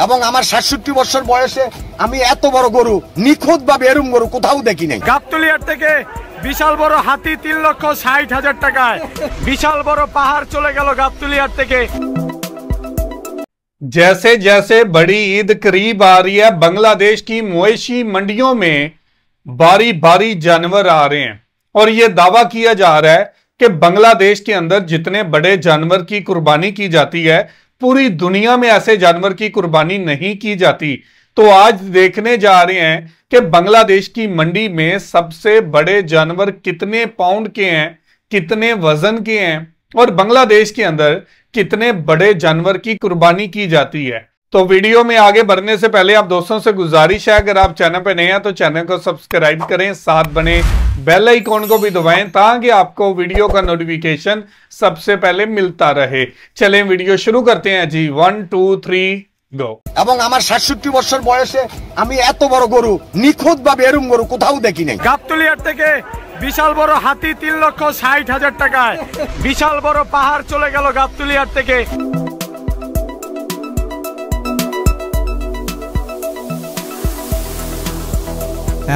এবং আমার ৬৭ বছর বয়সে আমি এত বড় গরু নিখুঁত ভাবে এরম গরু কোথাও দেখি নাই। গাবতলিহাট থেকে বিশাল বড় হাতি ৩,৬০,০০০ টাকায়, বিশাল বড় পাহাড় চলে গেল গাবতলিহাট থেকে। जैसे जैसे बड़ी ईद करीब आ रही है, बांग्लादेश की मवेशी मंडियों में बारी बारी जानवर आ रहे हैं और ये दावा किया जा रहा है कि बांग्लादेश के अंदर जितने बड़े जानवर की कुर्बानी की जाती है, पूरी दुनिया में ऐसे जानवर की कुर्बानी नहीं की जाती। तो आज देखने जा रहे हैं कि बांग्लादेश की मंडी में सबसे बड़े जानवर कितने पाउंड के हैं, कितने वजन के हैं और बांग्लादेश के अंदर कितने बड़े जानवर की कुर्बानी की जाती है। तो वीडियो में आगे बढ़ने से पहले आप दोस्तों से गुजारिश है, अगर आप चैनल पर नए हैं तो चैनल को सब्सक्राइब करें, साथ बने बेल आइकॉन को भी दबाएं ताकि आपको वीडियो का नोटिफिकेशन सबसे पहले मिलता रहे। चलें वीडियो शुरू करते हैं जी। 1 2 3 गो। এবং আমার ৬৭ বছর বয়সে আমি এত বড় গরু নিখুঁত ভাবে এরম গরু কোথাও দেখি নাই। গাবতলিহাট থেকে বিশাল বড় হাতি ৩,৬০,০০০ টাকায়, বিশাল বড় পাহাড় চলে গেল গাবতলিহাট থেকে।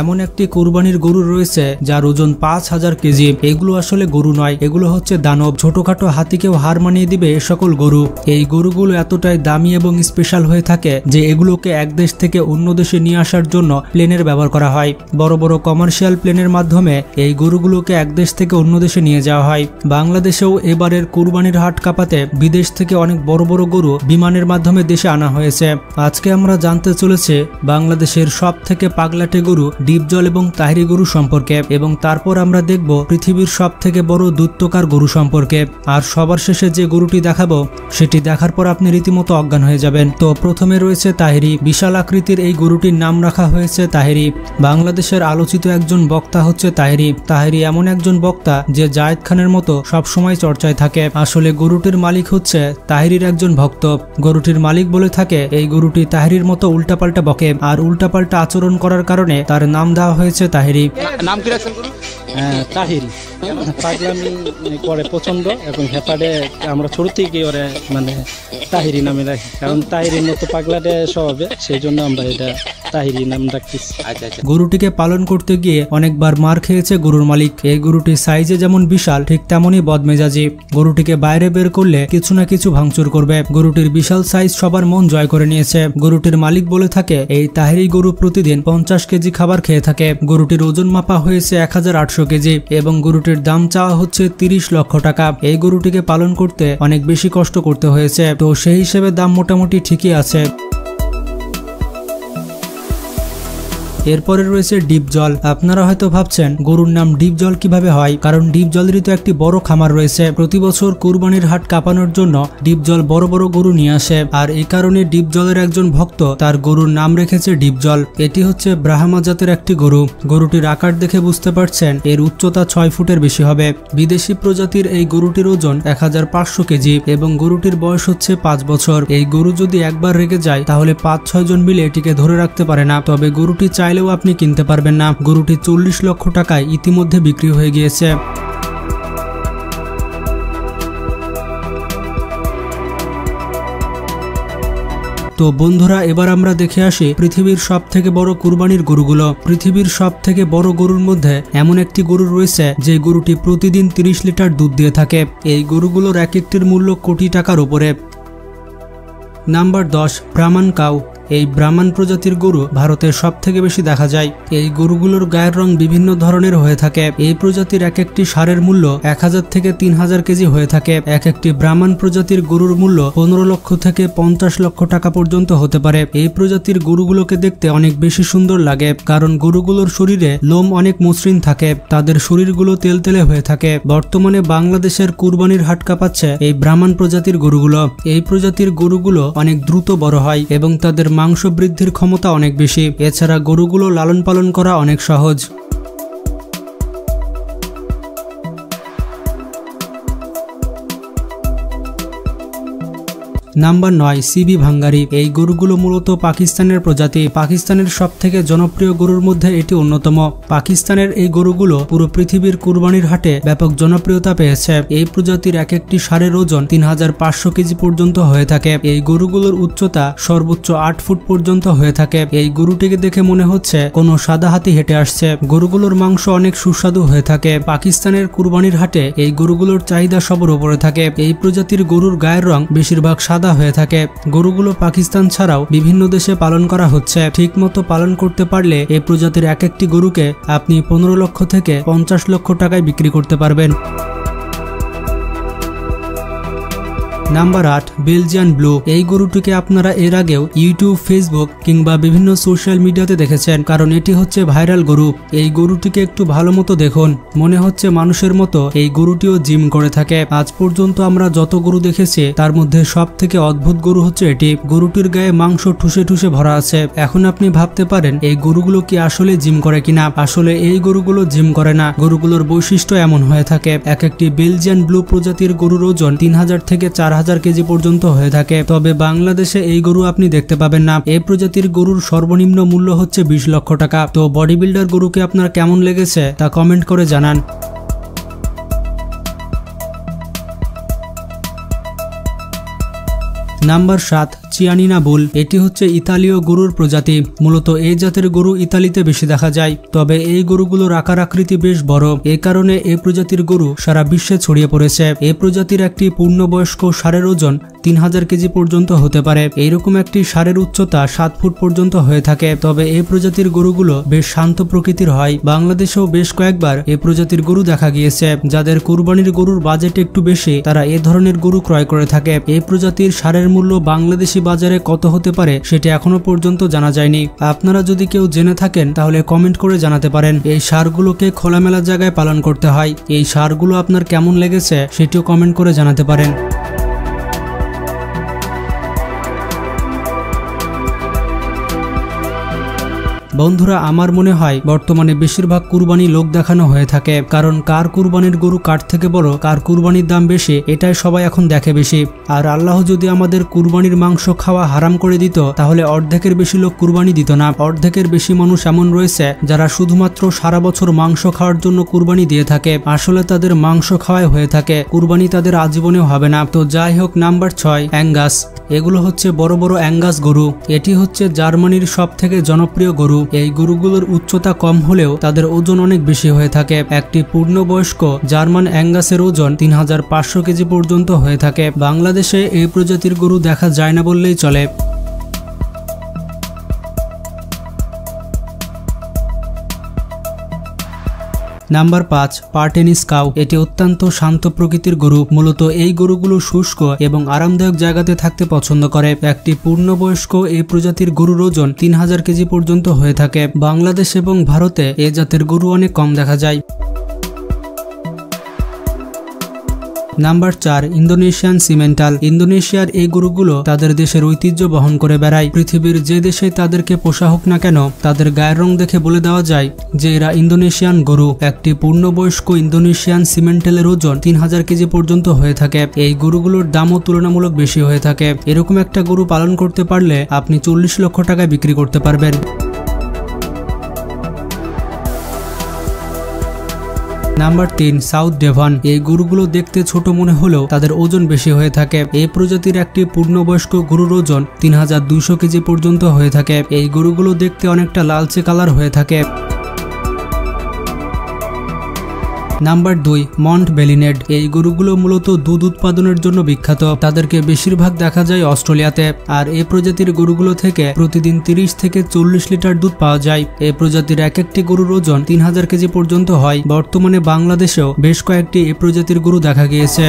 এমন একটি কুরবানির গরু রয়েছে যার ওজন ৫,০০০ কেজি। এগুলো আসলে গরু নয়, এগুলো হচ্ছে দানব। ছোটখাটো হাতিকেও হার মানিয়ে দিবে এ সকল গরু। এই গরুগুলো এতটাই দামি এবং স্পেশাল হয়ে থাকে যে এগুলোকে এক দেশ থেকে অন্য দেশে নিয়ে আসার জন্য প্লেনের ব্যবহার করা হয়। বড় বড় কমার্শিয়াল প্লেনের মাধ্যমে এই গরুগুলোকে এক দেশ থেকে অন্য দেশে নিয়ে যাওয়া হয়। বাংলাদেশেও এবারের কুরবানির হাট কাঁপাতে বিদেশ থেকে অনেক বড় বড় গরু বিমানের মাধ্যমে দেশে আনা হয়েছে। আজকে আমরা জানতে চলেছি বাংলাদেশের সব থেকে পাগলাটে গরু ডিপজল এবং তাহিরি গরু সম্পর্কে, এবং তারপর আমরা দেখব পৃথিবীর সব থেকে বড় দৈত্যকার গরু সম্পর্কে। আর সবার শেষে যে গরুটি দেখাবো সেটি দেখার পর আপনি রীতিমতো অজ্ঞান হয়ে যাবেন। তো প্রথমে রয়েছে তাহিরি। বিশাল আকৃতির এই গরুটির নাম রাখা হয়েছে তাহিরি। বাংলাদেশের আলোচিত একজন বক্তা হচ্ছে তাহিরি। তাহিরি এমন একজন বক্তা যে জায়েদ খানের মতো সবসময় চর্চায় থাকে। আসলে গরুটির মালিক হচ্ছে তাহিরির একজন ভক্ত। গরুটির মালিক বলে থাকে এই গরুটি তাহিরির মতো উল্টাপাল্টা বকে আর উল্টাপাল্টা আচরণ করার কারণে তার নাম দেওয়া হয়েছে তাহিরি। নাম কি রাখছেন? তাহিরি। পাগলামি করে প্রচন্ড এবং হেপাডে আমরা ছোট থেকে ওরে মানে তাহিরি নামে রাখি, কারণ তাহিরির মতো পাগলাটে স্বভাবে, সেই জন্য আমরা এটা তাহিরি নাম রাখতেছি। গরুটিকে পালন করতে গিয়ে অনেকবার মার খেয়েছে গরুর মালিক। এই গরুটি সাইজে যেমন বিশাল ঠিক তেমনই বদমেজাজি। গরুটিকে বাইরে বের করলে কিছু না কিছু ভাঙচুর করবে। গরুটির বিশাল সাইজ সবার মন জয় করে নিয়েছে। গরুটির মালিক বলে থাকে এই তাহিরি গরু প্রতিদিন ৫০ কেজি খাবার খেয়ে থাকে। গরুটির ওজন মাপা হয়েছে ১,৮০০ কেজি এবং গরুটির দাম চাওয়া হচ্ছে ৩০ লক্ষ টাকা। এই গরুটিকে পালন করতে অনেক বেশি কষ্ট করতে হয়েছে, তো সেই হিসেবে দাম মোটামুটি ঠিকই আছে। এরপরে রয়েছে ডিপজল। আপনারা হয়তো ভাবছেন গরুর নাম ডিপজল কিভাবে হয়, কারণ ডিপজলেরই তো একটি বড় খামার রয়েছে। প্রতি বছর কুরবানির হাট কাঁপানোর জন্য ডিপজল বড় বড় গরু নিয়ে আসে, আর এই কারণে ডিপজলের একজন ভক্ত তার গরুর নাম রেখেছে ডিপজল। এটি হচ্ছে ব্রাহ্মা জাতের একটি গরু। গরুটির আকার দেখে বুঝতে পারছেন এর উচ্চতা ৬ ফুটের বেশি হবে। বিদেশি প্রজাতির এই গরুটির ওজন ১,৫০০ কেজি এবং গরুটির বয়স হচ্ছে ৫ বছর। এই গরু যদি একবার রেগে যায় তাহলে ৫-৬ জন মিলে এটিকে ধরে রাখতে পারে না। তবে গরুটি চাইলেও আপনি কিনতে পারবেন না। গরুটি ৪০ লক্ষ টাকায় ইতিমধ্যে বিক্রি হয়ে গিয়েছে। তো বন্ধুরা, এবার আমরা দেখে আসি পৃথিবীর সব থেকে বড় কুরবানির গরুগুলো। পৃথিবীর সব থেকে বড় গরুর মধ্যে এমন একটি গরু রয়েছে যে গরুটি প্রতিদিন ৩০ লিটার দুধ দিয়ে থাকে। এই গরুগুলোর এক একটির মূল্য কোটি টাকার উপরে। নাম্বার ১০, ব্রাহ্মণ কাউ। এই ব্রাহ্মণ প্রজাতির গরু ভারতের সব থেকে বেশি দেখা যায়। এই গরুগুলোর গায়ের রং বিভিন্ন ধরনের হয়ে থাকে। এই প্রজাতির এক একটি ষাঁড়ের মূল্য ১,০০০ থেকে ৩,০০০ কেজি হয়ে থাকে। এক একটি ব্রাহ্মণ প্রজাতির গরুর মূল্য ১৫ লক্ষ থেকে ৫০ লক্ষ টাকা পর্যন্ত হতে পারে। এই প্রজাতির গরুগুলোকে দেখতে অনেক বেশি সুন্দর লাগে, কারণ গরুগুলোর শরীরে লোম অনেক মসৃণ থাকে, তাদের শরীরগুলো তেলতেলে হয়ে থাকে। বর্তমানে বাংলাদেশের কুরবানির হাট কাঁপাচ্ছে এই ব্রাহ্মণ প্রজাতির গরুগুলো। এই প্রজাতির গরুগুলো অনেক দ্রুত বড় হয় এবং তাদের মাংস বৃদ্ধির ক্ষমতা অনেক বেশি। এছাড়া গরুগুলো লালন পালন করা অনেক সহজ। নাম্বার 9 সিবি ভাঙ্গারি। এই গরুগুলো মূলত পাকিস্তানের প্রজাতি। পাকিস্তানের সবথেকে জনপ্রিয় গরুর মধ্যে এটি অন্যতম। পাকিস্তানের এই গরুগুলো পুরো পৃথিবীর কুরবানির হাটে ব্যাপক জনপ্রিয়তা পেয়েছে। এই প্রজাতির এক একটি ষাঁড়ের ওজন 3500 কেজি পর্যন্ত হয়ে থাকে। এই গরুগুলোর উচ্চতা সর্বোচ্চ 8 ফুট পর্যন্ত হয়ে থাকে। এই গরুটিকে দেখে মনে হচ্ছে কোনো সাদা হাতি হেঁটে আসছে। গরুগুলোর মাংস অনেক সুস্বাদু হয়ে থাকে। পাকিস্তানের কুরবানির হাটে এই গরুগুলোর চাহিদা সবার উপরে থাকে। এই প্রজাতির গরুর গায়ের রং বেশিরভাগ সাদা হয়ে থাকে। গরুগুলো পাকিস্তান ছাড়াও বিভিন্ন দেশে পালন করা হচ্ছে। ঠিকমতো পালন করতে পারলে এই প্রজাতির এক একটি গরুকে আপনি 15 লক্ষ থেকে 50 লক্ষ টাকায় বিক্রি করতে পারবেন। Number 8 Belgian blue. এই গরুটিকে আপনারা এর আগেও ইউটিউব, ফেসবুক কিংবা বিভিন্ন সোশ্যাল মিডিয়াতে দেখেছেন, কারণ এটি হচ্ছে ভাইরাল গরু। এই গরুটিকে একটু ভালো মতো দেখুন, মনে হচ্ছে মানুষের মতো এই গরুটিও জিম করে থাকে। আজ পর্যন্ত আমরা যত গরু দেখেছি তার মধ্যে সব থেকে অদ্ভুত গরু হচ্ছে এটি। গরুটির গায়ে মাংস ঠুসে ঠুসে ভরা আছে। এখন আপনি ভাবতে পারেন এই গরুগুলো কি আসলে জিম করে কিনা। আসলে এই গরুগুলো জিম করে না। গরুগুলোর বৈশিষ্ট্য এমন হয়ে থাকে, এক একটি বেলজিয়ান ব্লু প্রজাতির গরুর ওজন 3000 থেকে 4000 কেজি পর্যন্ত হয়ে থাকে। তবে বাংলাদেশে এই গরু আপনি দেখতে পাবেন না। এই প্রজাতির গরুর সর্বনিম্ন মূল্য হচ্ছে 20 লক্ষ টাকা। তো বডি বিল্ডার গরুকে আপনার কেমন লেগেছে তা কমেন্ট করে জানান। নাম্বার 7 চিয়ানিনা বুল। এটি হচ্ছে ইতালীয় গরুর প্রজাতি। মূলত এই জাতের গরু ইতালিতে বেশি দেখা যায়। তবে এই গরুগুলোর আকার আকৃতি বেশ বড়। এই কারণে এই প্রজাতির গরু সারা বিশ্বে ছড়িয়ে পড়েছে। এই প্রজাতির একটি পূর্ণবয়স্ক ষাঁড়ের ওজন 3000 কেজি পর্যন্ত হতে পারে। এইরকম একটি ষাঁড়ের উচ্চতা 7 ফুট পর্যন্ত হয়ে থাকে। তবে এই প্রজাতির গরুগুলো বেশ শান্ত প্রকৃতির হয়। বাংলাদেশেও বেশ কয়েকবার এই প্রজাতির গরু দেখা গিয়েছে। যাদের কুরবানির গরুর বাজেট একটু বেশি তারা এ ধরনের গরু ক্রয় করে থাকে। এই প্রজাতির ষাঁড়ের মূল্য বাংলাদেশি বাজারে কত হতে পারে সেটি এখনো পর্যন্ত জানা যায়নি। আপনারা যদি কেউ জেনে থাকেন তাহলে কমেন্ট করে জানাতে পারেন। এই ষাঁড়গুলোকে খোলামেলা জায়গায় পালন করতে হয়। এই ষাঁড়গুলো আপনার কেমন লেগেছে সেটিও কমেন্ট করে জানাতে পারেন। বন্ধুরা, আমার মনে হয় বর্তমানে বেশিরভাগ কুরবানি লোক দেখানো হয়ে থাকে। কারণ কার কুরবানির গরু কার থেকে বড়, কার কুরবানির দাম বেশি, এটাই সবাই এখন দেখে বেশি। আর আল্লাহ যদি আমাদের কুরবানির মাংস খাওয়া হারাম করে দিত তাহলে অর্ধেকের বেশি লোক কুরবানি দিত না। অর্ধেকের বেশি মানুষ এমন রয়েছে যারা শুধুমাত্র সারা বছর মাংস খাওয়ার জন্য কুরবানি দিয়ে থাকে। আসলে তাদের মাংস খাওয়াই হয়ে থাকে, কুরবানি তাদের আজীবনেও হবে না। তো যাই হোক, নাম্বার 6 অ্যাঙ্গাস। এগুলো হচ্ছে বড় বড় অ্যাঙ্গাস গরু। এটি হচ্ছে জার্মানির সব থেকে জনপ্রিয় গরু। এই গরুগুলোর উচ্চতা কম হলেও তাদের ওজন অনেক বেশি হয়ে থাকে। একটি পূর্ণবয়স্ক জার্মান অ্যাঙ্গাসের ওজন 3500 কেজি পর্যন্ত হয়ে থাকে। বাংলাদেশে এই প্রজাতির গরু দেখা যায় না বললেই চলে। Number 5 parthenais cow. এটি অত্যন্ত শান্ত প্রকৃতির গরু। মূলত এই গরুগুলো শুষ্ক এবং আরামদায়ক জায়গাতে থাকতে পছন্দ করে। একটি পূর্ণবয়স্ক এই প্রজাতির গরুর ওজন 3000 কেজি পর্যন্ত হয়ে থাকে। বাংলাদেশ এবং ভারতে এ জাতের গরু অনেক কম দেখা যায়। Number 4 Indonesian Simmental. ইন্দোনেশিয়ার এই গরুগুলো তাদের দেশের ঐতিহ্য বহন করে বেড়ায়। পৃথিবীর যে দেশে তাদেরকে পোষা হোক না কেন, তাদের গায়ের রং দেখে বলে দেওয়া যায় যে এরা ইন্দোনেশিয়ান গরু। একটি পূর্ণবয়স্ক ইন্দোনেশিয়ান সিমেন্টালের ওজন 3000 কেজি পর্যন্ত হয়ে থাকে। এই গরুগুলোর দামও তুলনামূলক বেশি হয়ে থাকে। এরকম একটা গরু পালন করতে পারলে আপনি 40 লক্ষ টাকায় বিক্রি করতে পারবেন। Number 3 south Devon. এই গরুগুলো দেখতে ছোট মনে হলেও তাদের ওজন বেশি হয়ে থাকে। এই প্রজাতির একটি পূর্ণবয়স্ক গরুর ওজন 3200 কেজি পর্যন্ত হয়ে থাকে। এই গরুগুলো দেখতে অনেকটা লালচে কালার হয়ে থাকে। Number 2 montbeliarde. এই গরুগুলো মূলত দুধ উৎপাদনের জন্য বিখ্যাত। তাদেরকে বেশিরভাগ দেখা যায় অস্ট্রেলিয়াতে। আর এই প্রজাতির গরুগুলো থেকে প্রতিদিন 30 থেকে 40 লিটার দুধ পাওয়া যায়। এই প্রজাতির এক একটি গরুর ওজন 3000 কেজি পর্যন্ত হয়। বর্তমানে বাংলাদেশেও বেশ কয়েকটি এই প্রজাতির গরু দেখা গিয়েছে।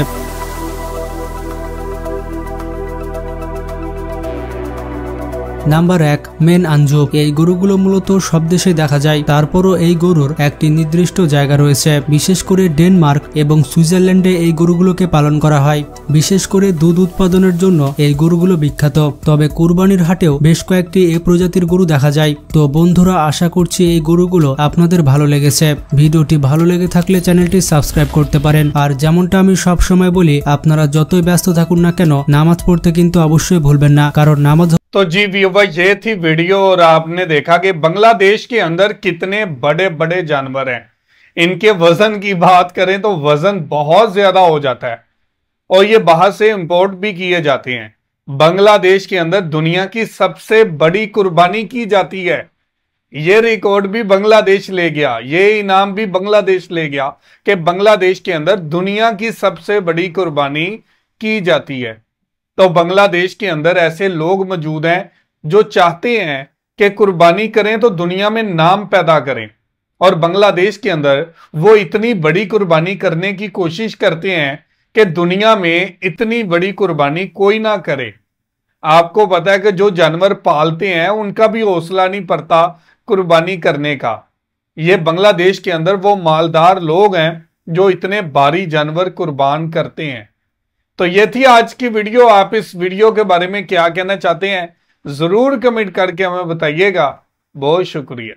Number 1, Maine Anjou. এই গরুগুলো মূলত সব দেশে দেখা যায়, তারপরও এই গরুর একটি নির্দিষ্ট জায়গা রয়েছে। বিশেষ করে ডেনমার্ক এবং সুইজারল্যান্ডে এই গরুগুলোকে পালন করা হয়। বিশেষ করে দুধ উৎপাদনের জন্য এই গরুগুলো বিখ্যাত। তবে কুরবানির হাটেও বেশ কয়েকটি এই প্রজাতির গরু দেখা যায়। তো বন্ধুরা, আশা করছি এই গরুগুলো আপনাদের ভালো লেগেছে। ভিডিওটি ভালো লেগে থাকলে চ্যানেলটি সাবস্ক্রাইব করতে পারেন। আর যেমনটা আমি সব সময় বলি, আপনারা যতই ব্যস্ত থাকুন না কেন, নামাজ পড়তে কিন্তু অবশ্যই ভুলবেন না, কারণ নামাজ। तो जी व्यूअर, ये थी वीडियो और आपने देखा कि बांग्लादेश के अंदर कितने बड़े बड़े जानवर हैं। इनके वजन की बात करें तो वजन बहुत ज्यादा हो जाता है और ये बाहर से इंपोर्ट भी किए जाते हैं। बांग्लादेश के अंदर दुनिया की सबसे बड़ी कुर्बानी की जाती है। ये रिकॉर्ड भी बांग्लादेश ले गया, ये इनाम भी बांग्लादेश ले गया कि बांग्लादेश के अंदर दुनिया की सबसे बड़ी कुर्बानी की जाती है। तो बांग्लादेश के अंदर ऐसे लोग मौजूद हैं जो चाहते हैं कि कुर्बानी करें तो दुनिया में नाम पैदा करें, और बांग्लादेश के अंदर वो इतनी बड़ी कुर्बानी करने की कोशिश करते हैं कि दुनिया में इतनी बड़ी कुर्बानी कोई ना करे। आपको पता है कि जो जानवर पालते हैं उनका भी हौसला नहीं पड़ता कुर्बानी करने का। ये बांग्लादेश के अंदर वो मालदार लोग हैं जो इतने भारी जानवर कुर्बान करते हैं। तो ये थी आज की वीडियो। आप इस वीडियो के बारे में क्या कहना चाहते हैं जरूर कमेंट करके हमें बताइएगा। बहुत शुक्रिया।